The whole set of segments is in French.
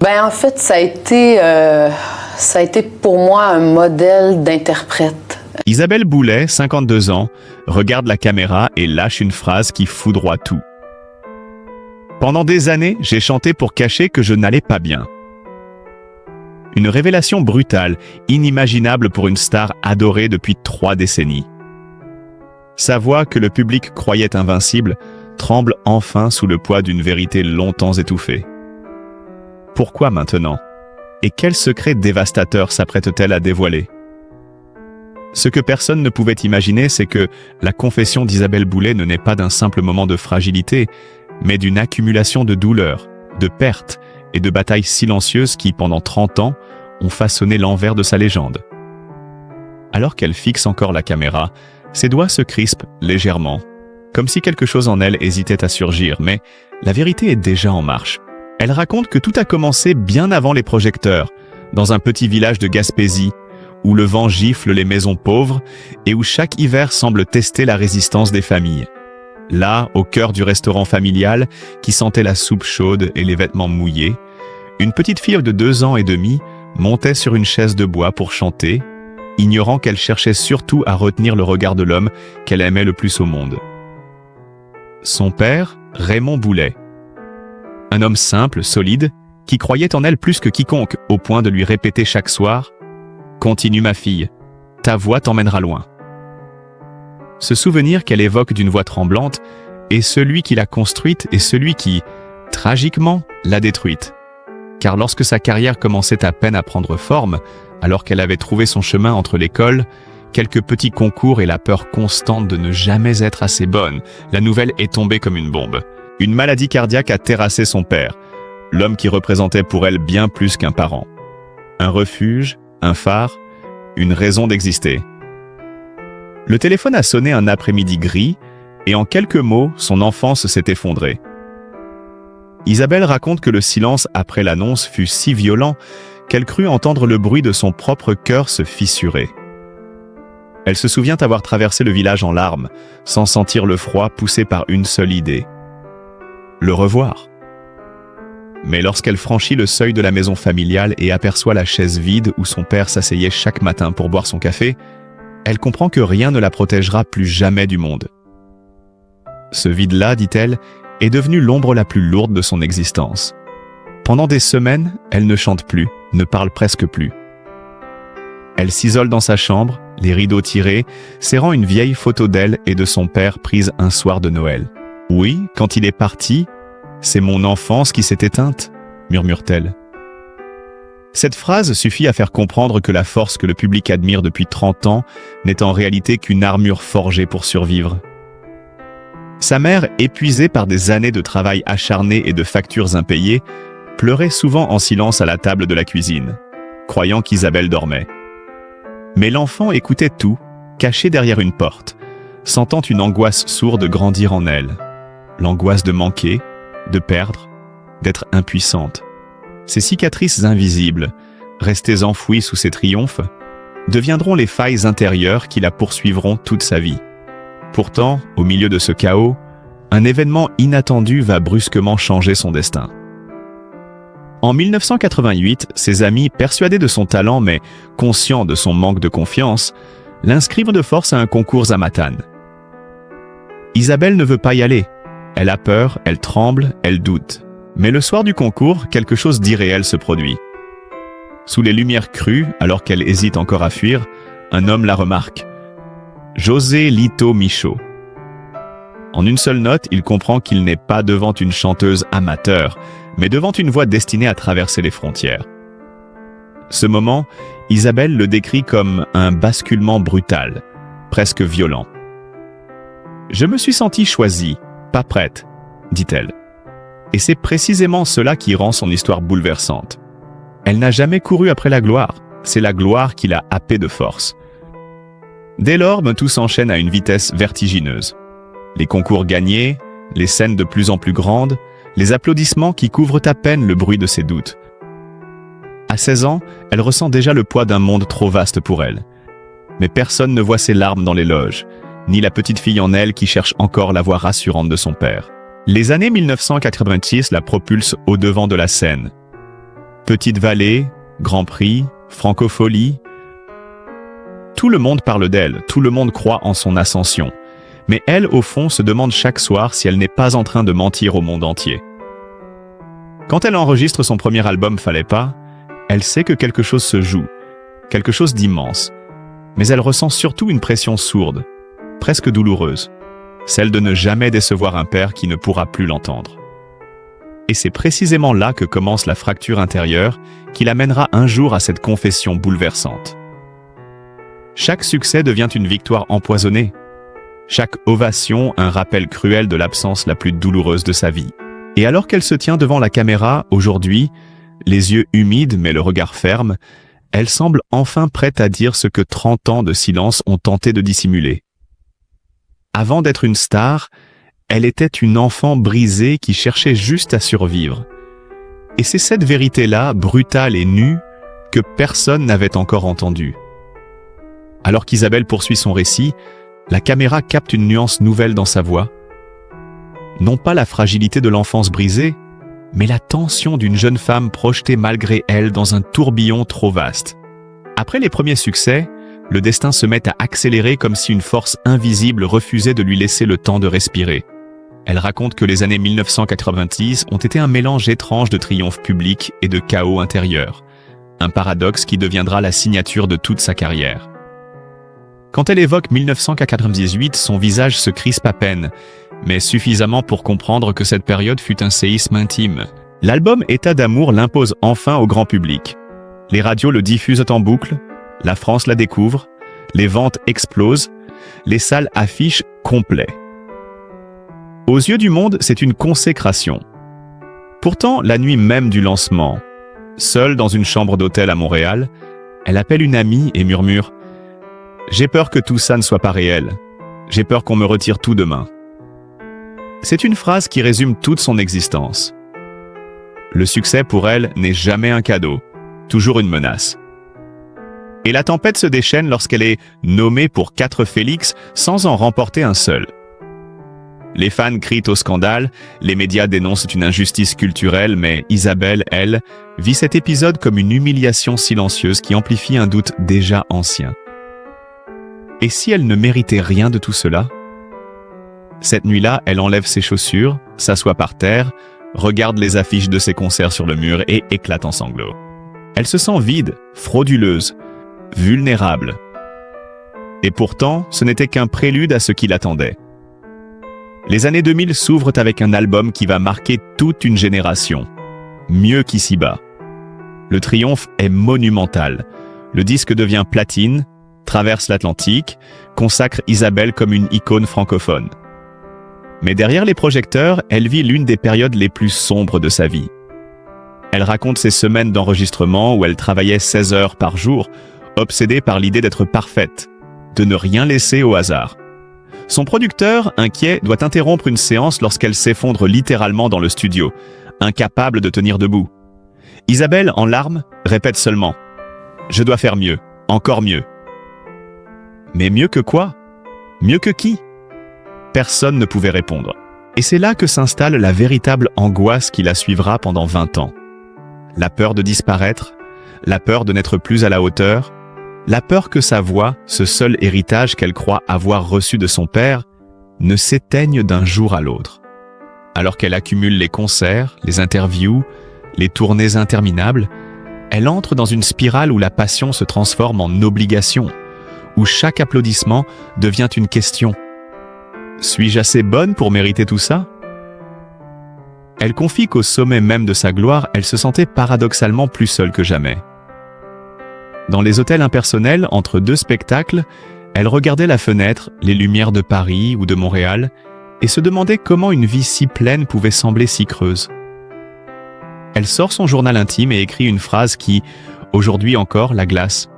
En fait, ça a été pour moi un modèle d'interprète. Isabelle Boulay, 52 ans, regarde la caméra et lâche une phrase qui foudroie tout. Pendant des années, j'ai chanté pour cacher que je n'allais pas bien. Une révélation brutale, inimaginable pour une star adorée depuis 3 décennies. Sa voix, que le public croyait invincible, tremble enfin sous le poids d'une vérité longtemps étouffée. Pourquoi maintenant? Et quel secret dévastateur s'apprête-t-elle à dévoiler? Ce que personne ne pouvait imaginer, c'est que la confession d'Isabelle Boulay ne naît pas d'un simple moment de fragilité, mais d'une accumulation de douleurs, de pertes et de batailles silencieuses qui, pendant 30 ans, ont façonné l'envers de sa légende. Alors qu'elle fixe encore la caméra, ses doigts se crispent légèrement, comme si quelque chose en elle hésitait à surgir, mais la vérité est déjà en marche. Elle raconte que tout a commencé bien avant les projecteurs, dans un petit village de Gaspésie, où le vent gifle les maisons pauvres et où chaque hiver semble tester la résistance des familles. Là, au cœur du restaurant familial, qui sentait la soupe chaude et les vêtements mouillés, une petite fille de 2 ans et demi montait sur une chaise de bois pour chanter, ignorant qu'elle cherchait surtout à retenir le regard de l'homme qu'elle aimait le plus au monde. Son père, Raymond Boulay. Un homme simple, solide, qui croyait en elle plus que quiconque, au point de lui répéter chaque soir « Continue ma fille, ta voix t'emmènera loin ». Ce souvenir qu'elle évoque d'une voix tremblante est celui qui l'a construite et celui qui, tragiquement, l'a détruite. Car lorsque sa carrière commençait à peine à prendre forme, alors qu'elle avait trouvé son chemin entre l'école, quelques petits concours et la peur constante de ne jamais être assez bonne, la nouvelle est tombée comme une bombe. Une maladie cardiaque a terrassé son père, l'homme qui représentait pour elle bien plus qu'un parent. Un refuge, un phare, une raison d'exister. Le téléphone a sonné un après-midi gris, et en quelques mots, son enfance s'est effondrée. Isabelle raconte que le silence après l'annonce fut si violent qu'elle crut entendre le bruit de son propre cœur se fissurer. Elle se souvient avoir traversé le village en larmes, sans sentir le froid poussé par une seule idée. Le revoir. Mais lorsqu'elle franchit le seuil de la maison familiale et aperçoit la chaise vide où son père s'asseyait chaque matin pour boire son café, elle comprend que rien ne la protégera plus jamais du monde. Ce vide-là, dit-elle, est devenu l'ombre la plus lourde de son existence. Pendant des semaines, elle ne chante plus, ne parle presque plus. Elle s'isole dans sa chambre, les rideaux tirés, serrant une vieille photo d'elle et de son père prise un soir de Noël. « Oui, quand il est parti, c'est mon enfance qui s'est éteinte », murmure-t-elle. Cette phrase suffit à faire comprendre que la force que le public admire depuis 30 ans n'est en réalité qu'une armure forgée pour survivre. Sa mère, épuisée par des années de travail acharné et de factures impayées, pleurait souvent en silence à la table de la cuisine, croyant qu'Isabelle dormait. Mais l'enfant écoutait tout, caché derrière une porte, sentant une angoisse sourde grandir en elle. L'angoisse de manquer, de perdre, d'être impuissante. Ces cicatrices invisibles, restées enfouies sous ses triomphes, deviendront les failles intérieures qui la poursuivront toute sa vie. Pourtant, au milieu de ce chaos, un événement inattendu va brusquement changer son destin. En 1988, ses amis, persuadés de son talent mais conscients de son manque de confiance, l'inscrivent de force à un concours à Matane. Isabelle ne veut pas y aller. Elle a peur, elle tremble, elle doute. Mais le soir du concours, quelque chose d'irréel se produit. Sous les lumières crues, alors qu'elle hésite encore à fuir, un homme la remarque. José Lito Michaud. En une seule note, il comprend qu'il n'est pas devant une chanteuse amateur, mais devant une voix destinée à traverser les frontières. Ce moment, Isabelle le décrit comme un basculement brutal, presque violent. « Je me suis sentie choisie, pas prête », dit-elle. Et c'est précisément cela qui rend son histoire bouleversante. Elle n'a jamais couru après la gloire, c'est la gloire qui l'a happée de force. Dès lors, tout s'enchaîne à une vitesse vertigineuse. Les concours gagnés, les scènes de plus en plus grandes, les applaudissements qui couvrent à peine le bruit de ses doutes. À 16 ans, elle ressent déjà le poids d'un monde trop vaste pour elle. Mais personne ne voit ses larmes dans les loges, ni la petite fille en elle qui cherche encore la voix rassurante de son père. Les années 1986 la propulsent au devant de la scène. Petite Vallée, Grand Prix, Francophonie. Tout le monde parle d'elle, tout le monde croit en son ascension. Mais elle, au fond, se demande chaque soir si elle n'est pas en train de mentir au monde entier. Quand elle enregistre son premier album Fallait pas, elle sait que quelque chose se joue, quelque chose d'immense. Mais elle ressent surtout une pression sourde, presque douloureuse, celle de ne jamais décevoir un père qui ne pourra plus l'entendre. Et c'est précisément là que commence la fracture intérieure qui l'amènera un jour à cette confession bouleversante. Chaque succès devient une victoire empoisonnée. Chaque ovation, un rappel cruel de l'absence la plus douloureuse de sa vie. Et alors qu'elle se tient devant la caméra, aujourd'hui, les yeux humides mais le regard ferme, elle semble enfin prête à dire ce que 30 ans de silence ont tenté de dissimuler. Avant d'être une star, elle était une enfant brisée qui cherchait juste à survivre. Et c'est cette vérité-là, brutale et nue, que personne n'avait encore entendue. Alors qu'Isabelle poursuit son récit, la caméra capte une nuance nouvelle dans sa voix. Non pas la fragilité de l'enfance brisée, mais la tension d'une jeune femme projetée malgré elle dans un tourbillon trop vaste. Après les premiers succès, le destin se met à accélérer comme si une force invisible refusait de lui laisser le temps de respirer. Elle raconte que les années 1990 ont été un mélange étrange de triomphe public et de chaos intérieur, un paradoxe qui deviendra la signature de toute sa carrière. Quand elle évoque 1998, son visage se crispe à peine, mais suffisamment pour comprendre que cette période fut un séisme intime. L'album État d'amour l'impose enfin au grand public. Les radios le diffusent en boucle, la France la découvre, les ventes explosent, les salles affichent complet. Aux yeux du monde, c'est une consécration. Pourtant, la nuit même du lancement, seule dans une chambre d'hôtel à Montréal, elle appelle une amie et murmure « J'ai peur que tout ça ne soit pas réel. J'ai peur qu'on me retire tout demain. » C'est une phrase qui résume toute son existence. Le succès pour elle n'est jamais un cadeau, toujours une menace. Et la tempête se déchaîne lorsqu'elle est nommée pour 4 Félix sans en remporter un seul. Les fans crient au scandale, les médias dénoncent une injustice culturelle, mais Isabelle, elle, vit cet épisode comme une humiliation silencieuse qui amplifie un doute déjà ancien. Et si elle ne méritait rien de tout cela? Cette nuit-là, elle enlève ses chaussures, s'assoit par terre, regarde les affiches de ses concerts sur le mur et éclate en sanglots. Elle se sent vide, frauduleuse, vulnérable. Et pourtant, ce n'était qu'un prélude à ce qui l'attendait. Les années 2000 s'ouvrent avec un album qui va marquer toute une génération. Mieux qu'ici-bas. Le triomphe est monumental. Le disque devient platine, traverse l'Atlantique, consacre Isabelle comme une icône francophone. Mais derrière les projecteurs, elle vit l'une des périodes les plus sombres de sa vie. Elle raconte ses semaines d'enregistrement où elle travaillait 16 heures par jour, obsédée par l'idée d'être parfaite, de ne rien laisser au hasard. Son producteur, inquiet, doit interrompre une séance lorsqu'elle s'effondre littéralement dans le studio, incapable de tenir debout. Isabelle, en larmes, répète seulement « Je dois faire mieux, encore mieux ». Mais mieux que quoi? Mieux que qui? Personne ne pouvait répondre. Et c'est là que s'installe la véritable angoisse qui la suivra pendant 20 ans. La peur de disparaître, la peur de n'être plus à la hauteur, la peur que sa voix, ce seul héritage qu'elle croit avoir reçu de son père, ne s'éteigne d'un jour à l'autre. Alors qu'elle accumule les concerts, les interviews, les tournées interminables, elle entre dans une spirale où la passion se transforme en obligation, où chaque applaudissement devient une question. Suis-je assez bonne pour mériter tout ça? Elle confie qu'au sommet même de sa gloire, elle se sentait paradoxalement plus seule que jamais. Dans les hôtels impersonnels, entre 2 spectacles, elle regardait la fenêtre, les lumières de Paris ou de Montréal, et se demandait comment une vie si pleine pouvait sembler si creuse. Elle sort son journal intime et écrit une phrase qui, aujourd'hui encore, la glace.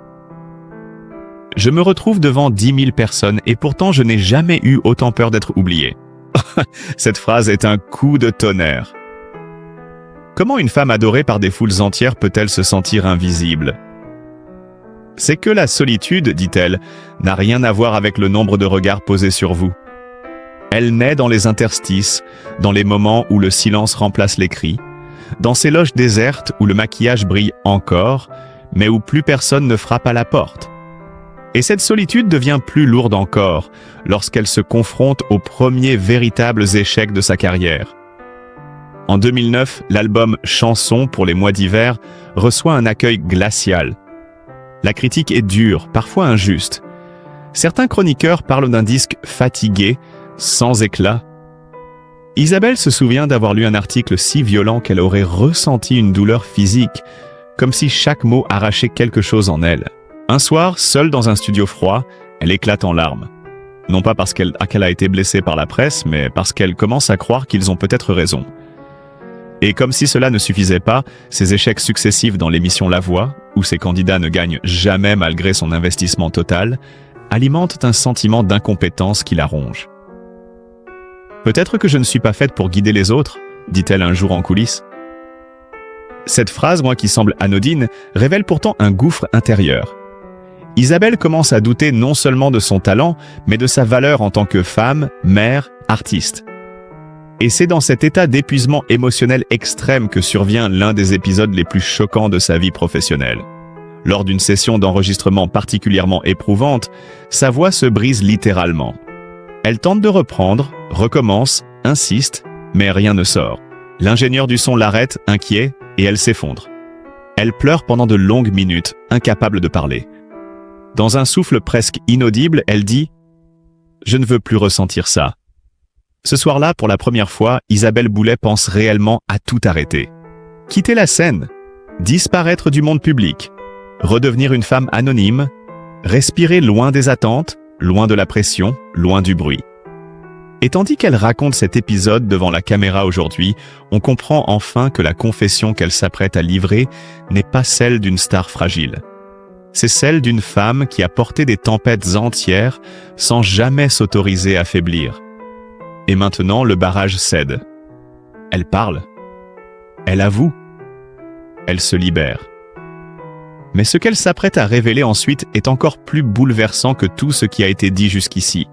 « Je me retrouve devant 10 000 personnes et pourtant je n'ai jamais eu autant peur d'être oubliée. » Cette phrase est un coup de tonnerre. Comment une femme adorée par des foules entières peut-elle se sentir invisible? C'est que la solitude, dit-elle, n'a rien à voir avec le nombre de regards posés sur vous. Elle naît dans les interstices, dans les moments où le silence remplace les cris, dans ces loges désertes où le maquillage brille encore, mais où plus personne ne frappe à la porte. Et cette solitude devient plus lourde encore lorsqu'elle se confronte aux premiers véritables échecs de sa carrière. En 2009, l'album « Chansons pour les mois d'hiver » reçoit un accueil glacial. La critique est dure, parfois injuste. Certains chroniqueurs parlent d'un disque fatigué, sans éclat. Isabelle se souvient d'avoir lu un article si violent qu'elle aurait ressenti une douleur physique, comme si chaque mot arrachait quelque chose en elle. Un soir, seule dans un studio froid, elle éclate en larmes. Non pas parce qu'elle a été blessée par la presse, mais parce qu'elle commence à croire qu'ils ont peut-être raison. Et comme si cela ne suffisait pas, ses échecs successifs dans l'émission La Voix, où ses candidats ne gagnent jamais malgré son investissement total, alimentent un sentiment d'incompétence qui la ronge. « Peut-être que je ne suis pas faite pour guider les autres », dit-elle un jour en coulisses. Cette phrase, qui semble anodine, révèle pourtant un gouffre intérieur. Isabelle commence à douter non seulement de son talent, mais de sa valeur en tant que femme, mère, artiste. Et c'est dans cet état d'épuisement émotionnel extrême que survient l'un des épisodes les plus choquants de sa vie professionnelle. Lors d'une session d'enregistrement particulièrement éprouvante, sa voix se brise littéralement. Elle tente de reprendre, recommence, insiste, mais rien ne sort. L'ingénieur du son l'arrête, inquiet, et elle s'effondre. Elle pleure pendant de longues minutes, incapable de parler. Dans un souffle presque inaudible, elle dit « Je ne veux plus ressentir ça ». Ce soir-là, pour la première fois, Isabelle Boulay pense réellement à tout arrêter. Quitter la scène, disparaître du monde public, redevenir une femme anonyme, respirer loin des attentes, loin de la pression, loin du bruit. Et tandis qu'elle raconte cet épisode devant la caméra aujourd'hui, on comprend enfin que la confession qu'elle s'apprête à livrer n'est pas celle d'une star fragile. C'est celle d'une femme qui a porté des tempêtes entières sans jamais s'autoriser à faiblir. Et maintenant, le barrage cède. Elle parle. Elle avoue. Elle se libère. Mais ce qu'elle s'apprête à révéler ensuite est encore plus bouleversant que tout ce qui a été dit jusqu'ici.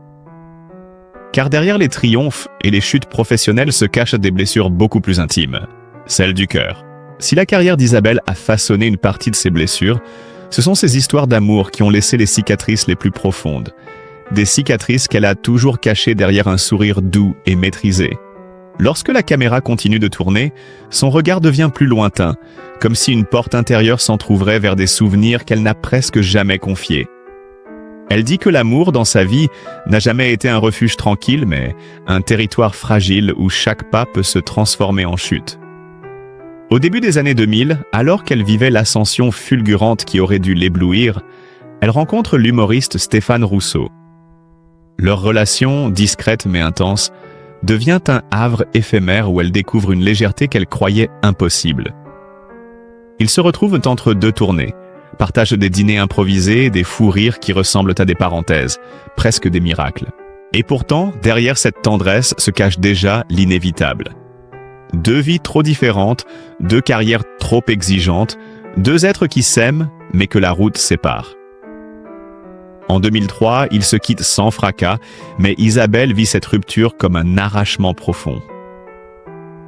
Car derrière les triomphes et les chutes professionnelles se cachent des blessures beaucoup plus intimes, celles du cœur. Si la carrière d'Isabelle a façonné une partie de ses blessures, ce sont ces histoires d'amour qui ont laissé les cicatrices les plus profondes. Des cicatrices qu'elle a toujours cachées derrière un sourire doux et maîtrisé. Lorsque la caméra continue de tourner, son regard devient plus lointain, comme si une porte intérieure s'entrouvrait vers des souvenirs qu'elle n'a presque jamais confiés. Elle dit que l'amour dans sa vie n'a jamais été un refuge tranquille, mais un territoire fragile où chaque pas peut se transformer en chute. Au début des années 2000, alors qu'elle vivait l'ascension fulgurante qui aurait dû l'éblouir, elle rencontre l'humoriste Stéphane Rousseau. Leur relation, discrète mais intense, devient un havre éphémère où elle découvre une légèreté qu'elle croyait impossible. Ils se retrouvent entre deux tournées, partagent des dîners improvisés, des fous rires qui ressemblent à des parenthèses, presque des miracles. Et pourtant, derrière cette tendresse se cache déjà l'inévitable. Deux vies trop différentes, deux carrières trop exigeantes, deux êtres qui s'aiment, mais que la route sépare. En 2003, ils se quittent sans fracas, mais Isabelle vit cette rupture comme un arrachement profond.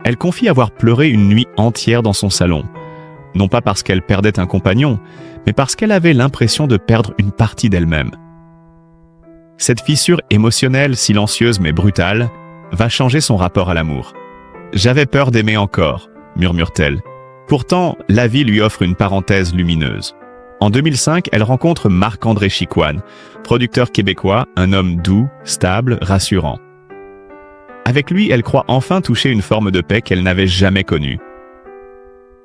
Elle confie avoir pleuré une nuit entière dans son salon, non pas parce qu'elle perdait un compagnon, mais parce qu'elle avait l'impression de perdre une partie d'elle-même. Cette fissure émotionnelle, silencieuse mais brutale, va changer son rapport à l'amour. « J'avais peur d'aimer encore », murmure-t-elle. Pourtant, la vie lui offre une parenthèse lumineuse. En 2005, elle rencontre Marc-André Chicoine, producteur québécois, un homme doux, stable, rassurant. Avec lui, elle croit enfin toucher une forme de paix qu'elle n'avait jamais connue.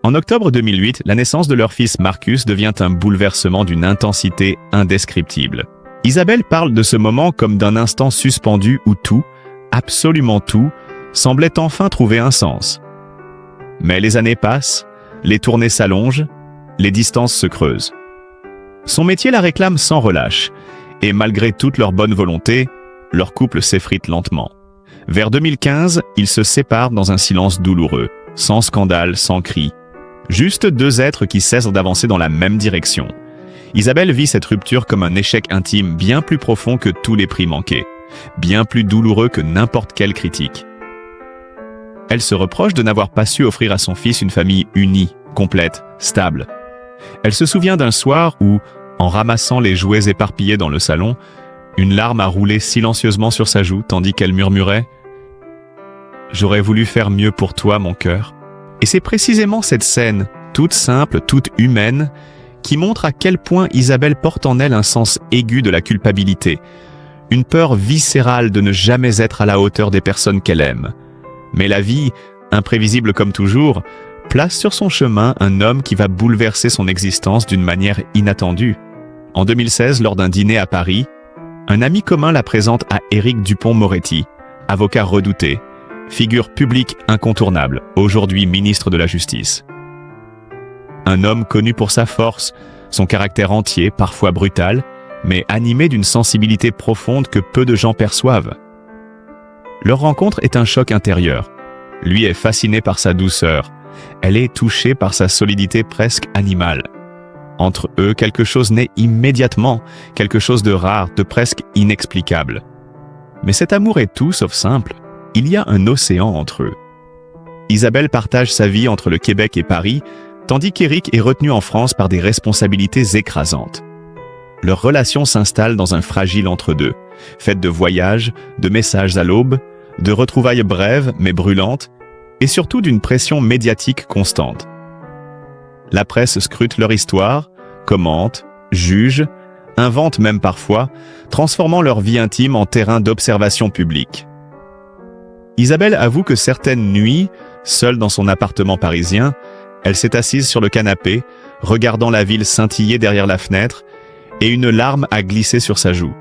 En octobre 2008, la naissance de leur fils Marcus devient un bouleversement d'une intensité indescriptible. Isabelle parle de ce moment comme d'un instant suspendu où tout, absolument tout, semblait enfin trouver un sens. Mais les années passent, les tournées s'allongent, les distances se creusent. Son métier la réclame sans relâche, et malgré toute leur bonne volonté, leur couple s'effrite lentement. Vers 2015, ils se séparent dans un silence douloureux, sans scandale, sans cri. Juste deux êtres qui cessent d'avancer dans la même direction. Isabelle vit cette rupture comme un échec intime bien plus profond que tous les prix manqués, bien plus douloureux que n'importe quelle critique. Elle se reproche de n'avoir pas su offrir à son fils une famille unie, complète, stable. Elle se souvient d'un soir où, en ramassant les jouets éparpillés dans le salon, une larme a roulé silencieusement sur sa joue tandis qu'elle murmurait « J'aurais voulu faire mieux pour toi, mon cœur ». Et c'est précisément cette scène, toute simple, toute humaine, qui montre à quel point Isabelle porte en elle un sens aigu de la culpabilité, une peur viscérale de ne jamais être à la hauteur des personnes qu'elle aime. Mais la vie, imprévisible comme toujours, place sur son chemin un homme qui va bouleverser son existence d'une manière inattendue. En 2016, lors d'un dîner à Paris, un ami commun la présente à Éric Dupond-Moretti, avocat redouté, figure publique incontournable, aujourd'hui ministre de la Justice. Un homme connu pour sa force, son caractère entier, parfois brutal, mais animé d'une sensibilité profonde que peu de gens perçoivent. Leur rencontre est un choc intérieur. Lui est fasciné par sa douceur. Elle est touchée par sa solidité presque animale. Entre eux, quelque chose naît immédiatement, quelque chose de rare, de presque inexplicable. Mais cet amour est tout sauf simple. Il y a un océan entre eux. Isabelle partage sa vie entre le Québec et Paris, tandis qu'Éric est retenu en France par des responsabilités écrasantes. Leur relation s'installe dans un fragile entre-deux, faite de voyages, de messages à l'aube, de retrouvailles brèves mais brûlantes, et surtout d'une pression médiatique constante. La presse scrute leur histoire, commente, juge, invente même parfois, transformant leur vie intime en terrain d'observation publique. Isabelle avoue que certaines nuits, seule dans son appartement parisien, elle s'est assise sur le canapé, regardant la ville scintiller derrière la fenêtre, et une larme a glissé sur sa joue.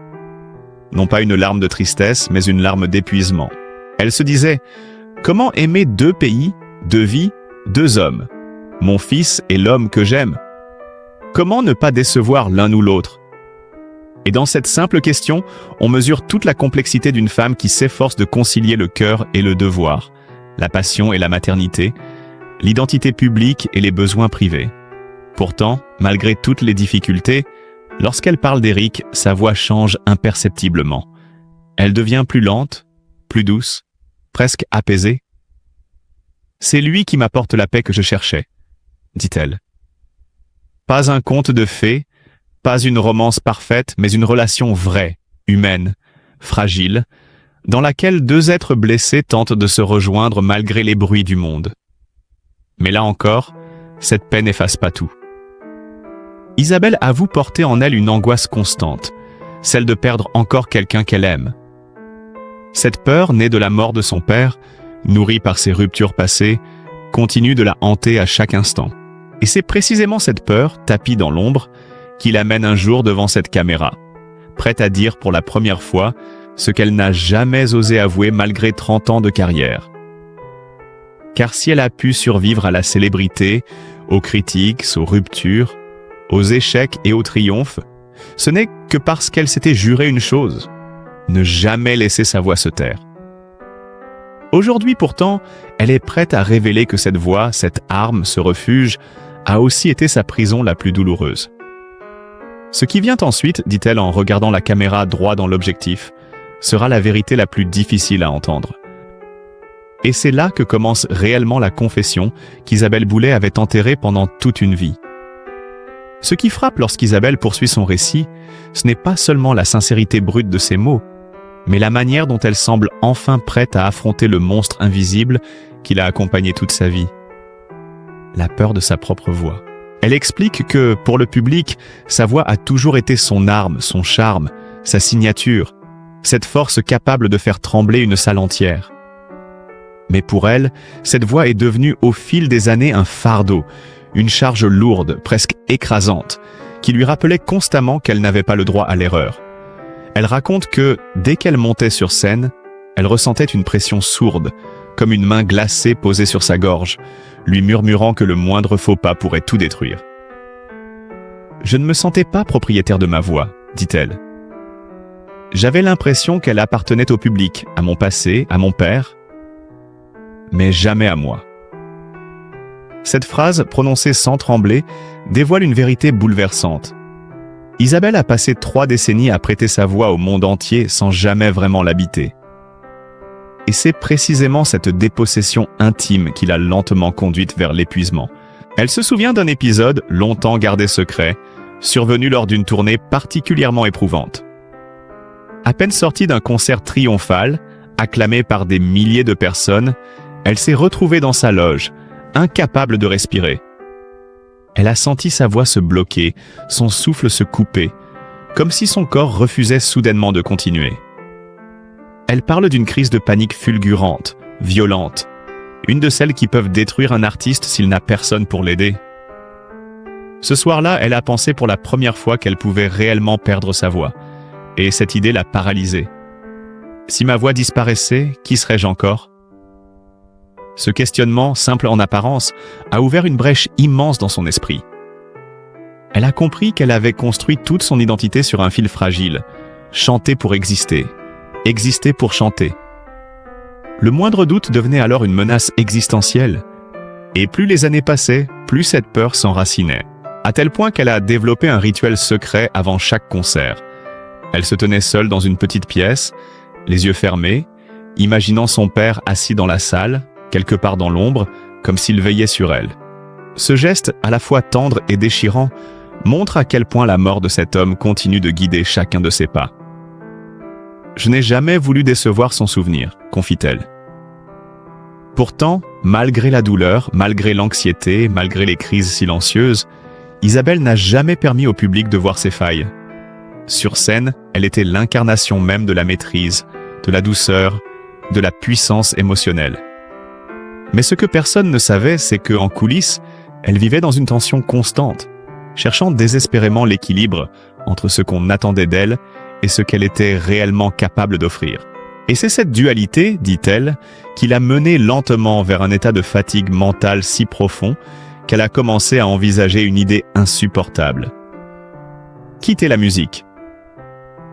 Non pas une larme de tristesse, mais une larme d'épuisement. Elle se disait « Comment aimer deux pays, deux vies, deux hommes ? Mon fils et l'homme que j'aime. Comment ne pas décevoir l'un ou l'autre ?» Et dans cette simple question, on mesure toute la complexité d'une femme qui s'efforce de concilier le cœur et le devoir, la passion et la maternité, l'identité publique et les besoins privés. Pourtant, malgré toutes les difficultés, lorsqu'elle parle d'Éric, sa voix change imperceptiblement. Elle devient plus lente, plus douce, presque apaisée. « C'est lui qui m'apporte la paix que je cherchais », dit-elle. Pas un conte de fées, pas une romance parfaite, mais une relation vraie, humaine, fragile, dans laquelle deux êtres blessés tentent de se rejoindre malgré les bruits du monde. Mais là encore, cette paix n'efface pas tout. Isabelle avoue porter en elle une angoisse constante, celle de perdre encore quelqu'un qu'elle aime. Cette peur, née de la mort de son père, nourrie par ses ruptures passées, continue de la hanter à chaque instant. Et c'est précisément cette peur, tapie dans l'ombre, qui l'amène un jour devant cette caméra, prête à dire pour la première fois ce qu'elle n'a jamais osé avouer malgré 30 ans de carrière. Car si elle a pu survivre à la célébrité, aux critiques, aux ruptures, aux échecs et aux triomphes, ce n'est que parce qu'elle s'était juré une chose, ne jamais laisser sa voix se taire. Aujourd'hui pourtant, elle est prête à révéler que cette voix, cette arme, ce refuge, a aussi été sa prison la plus douloureuse. Ce qui vient ensuite, dit-elle en regardant la caméra droit dans l'objectif, sera la vérité la plus difficile à entendre. Et c'est là que commence réellement la confession qu'Isabelle Boulay avait enterrée pendant toute une vie. Ce qui frappe lorsqu'Isabelle poursuit son récit, ce n'est pas seulement la sincérité brute de ses mots, mais la manière dont elle semble enfin prête à affronter le monstre invisible qui l'a accompagnée toute sa vie. La peur de sa propre voix. Elle explique que, pour le public, sa voix a toujours été son arme, son charme, sa signature, cette force capable de faire trembler une salle entière. Mais pour elle, cette voix est devenue au fil des années un fardeau, une charge lourde, presque écrasante, qui lui rappelait constamment qu'elle n'avait pas le droit à l'erreur. Elle raconte que, dès qu'elle montait sur scène, elle ressentait une pression sourde, comme une main glacée posée sur sa gorge, lui murmurant que le moindre faux pas pourrait tout détruire. « Je ne me sentais pas propriétaire de ma voix, dit-elle. J'avais l'impression qu'elle appartenait au public, à mon passé, à mon père, mais jamais à moi. » Cette phrase, prononcée sans trembler, dévoile une vérité bouleversante. Isabelle a passé 3 décennies à prêter sa voix au monde entier sans jamais vraiment l'habiter. Et c'est précisément cette dépossession intime qui l'a lentement conduite vers l'épuisement. Elle se souvient d'un épisode, longtemps gardé secret, survenu lors d'une tournée particulièrement éprouvante. À peine sortie d'un concert triomphal, acclamé par des milliers de personnes, elle s'est retrouvée dans sa loge, incapable de respirer. Elle a senti sa voix se bloquer, son souffle se couper, comme si son corps refusait soudainement de continuer. Elle parle d'une crise de panique fulgurante, violente, une de celles qui peuvent détruire un artiste s'il n'a personne pour l'aider. Ce soir-là, elle a pensé pour la première fois qu'elle pouvait réellement perdre sa voix, et cette idée l'a paralysée. Si ma voix disparaissait, qui serais-je encore ? Ce questionnement, simple en apparence, a ouvert une brèche immense dans son esprit. Elle a compris qu'elle avait construit toute son identité sur un fil fragile, chanter pour exister, exister pour chanter. Le moindre doute devenait alors une menace existentielle. Et plus les années passaient, plus cette peur s'enracinait, à tel point qu'elle a développé un rituel secret avant chaque concert. Elle se tenait seule dans une petite pièce, les yeux fermés, imaginant son père assis dans la salle, quelque part dans l'ombre, comme s'il veillait sur elle. Ce geste, à la fois tendre et déchirant, montre à quel point la mort de cet homme continue de guider chacun de ses pas. « Je n'ai jamais voulu décevoir son souvenir », confie-t-elle. Pourtant, malgré la douleur, malgré l'anxiété, malgré les crises silencieuses, Isabelle n'a jamais permis au public de voir ses failles. Sur scène, elle était l'incarnation même de la maîtrise, de la douceur, de la puissance émotionnelle. Mais ce que personne ne savait, c'est qu'en coulisses, elle vivait dans une tension constante, cherchant désespérément l'équilibre entre ce qu'on attendait d'elle et ce qu'elle était réellement capable d'offrir. Et c'est cette dualité, dit-elle, qui l'a menée lentement vers un état de fatigue mentale si profond qu'elle a commencé à envisager une idée insupportable. Quitter la musique.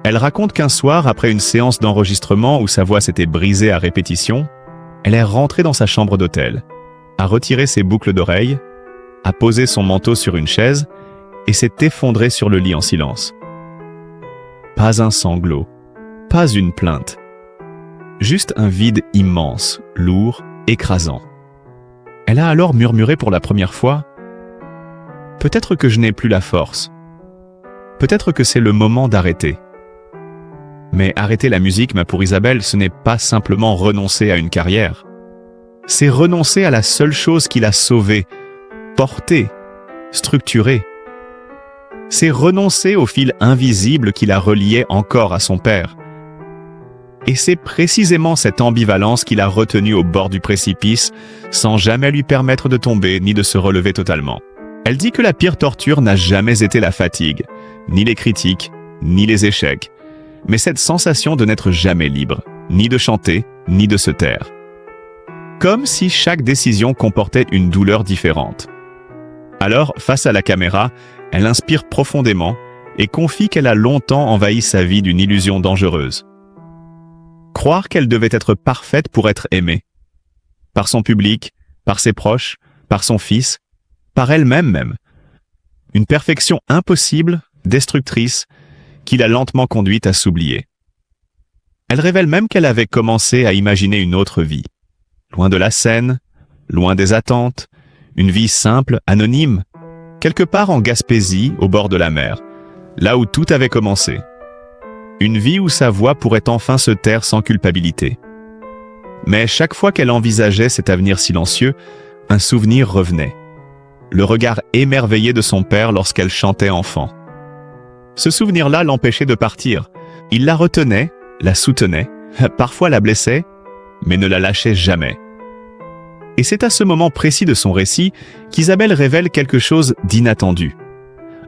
Elle raconte qu'un soir, après une séance d'enregistrement où sa voix s'était brisée à répétition, elle est rentrée dans sa chambre d'hôtel, a retiré ses boucles d'oreilles, a posé son manteau sur une chaise et s'est effondrée sur le lit en silence. Pas un sanglot, pas une plainte. Juste un vide immense, lourd, écrasant. Elle a alors murmuré pour la première fois « Peut-être que je n'ai plus la force. Peut-être que c'est le moment d'arrêter. » Mais arrêter la musique, pour Isabelle, ce n'est pas simplement renoncer à une carrière. C'est renoncer à la seule chose qui l'a sauvée, portée, structurée. C'est renoncer au fil invisible qui la reliait encore à son père. Et c'est précisément cette ambivalence qui l'a retenue au bord du précipice, sans jamais lui permettre de tomber ni de se relever totalement. Elle dit que la pire torture n'a jamais été la fatigue, ni les critiques, ni les échecs, mais cette sensation de n'être jamais libre, ni de chanter, ni de se taire. Comme si chaque décision comportait une douleur différente. Alors, face à la caméra, elle inspire profondément et confie qu'elle a longtemps envahi sa vie d'une illusion dangereuse. Croire qu'elle devait être parfaite pour être aimée. Par son public, par ses proches, par son fils, par elle-même même. Une perfection impossible, destructrice, qui l'a lentement conduite à s'oublier. Elle révèle même qu'elle avait commencé à imaginer une autre vie. Loin de la scène, loin des attentes, une vie simple, anonyme, quelque part en Gaspésie, au bord de la mer, là où tout avait commencé. Une vie où sa voix pourrait enfin se taire sans culpabilité. Mais chaque fois qu'elle envisageait cet avenir silencieux, un souvenir revenait. Le regard émerveillé de son père lorsqu'elle chantait enfant. Ce souvenir-là l'empêchait de partir. Il la retenait, la soutenait, parfois la blessait, mais ne la lâchait jamais. Et c'est à ce moment précis de son récit qu'Isabelle révèle quelque chose d'inattendu.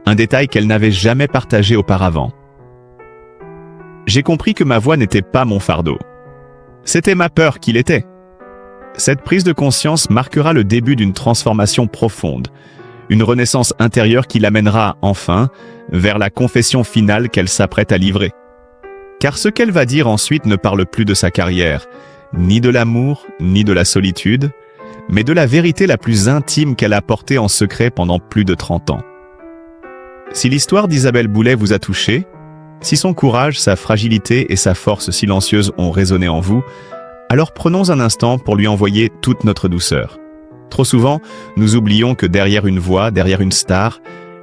Un détail qu'elle n'avait jamais partagé auparavant. J'ai compris que ma voix n'était pas mon fardeau. C'était ma peur qui l'était. Cette prise de conscience marquera le début d'une transformation profonde, une renaissance intérieure qui l'amènera, enfin, vers la confession finale qu'elle s'apprête à livrer. Car ce qu'elle va dire ensuite ne parle plus de sa carrière, ni de l'amour, ni de la solitude, mais de la vérité la plus intime qu'elle a portée en secret pendant plus de 30 ans. Si l'histoire d'Isabelle Boulet vous a touché, si son courage, sa fragilité et sa force silencieuse ont résonné en vous, Alors prenons un instant pour lui envoyer toute notre douceur. Trop souvent, nous oublions que derrière une voix, derrière une star,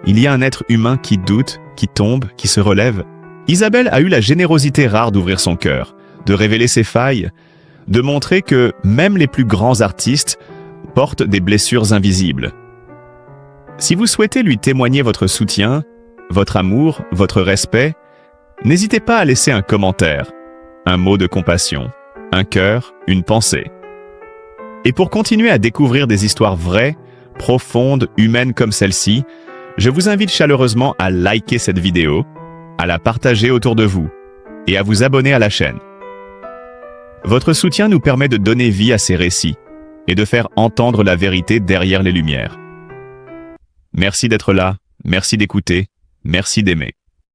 il y a un être humain qui doute, qui tombe, qui se relève. Isabelle a eu la générosité rare d'ouvrir son cœur, de révéler ses failles, de montrer que même les plus grands artistes portent des blessures invisibles. Si vous souhaitez lui témoigner votre soutien, votre amour, votre respect, n'hésitez pas à laisser un commentaire, un mot de compassion, un cœur, une pensée. Et pour continuer à découvrir des histoires vraies, profondes, humaines comme celle-ci, je vous invite chaleureusement à liker cette vidéo, à la partager autour de vous et à vous abonner à la chaîne. Votre soutien nous permet de donner vie à ces récits et de faire entendre la vérité derrière les lumières. Merci d'être là, merci d'écouter, merci d'aimer.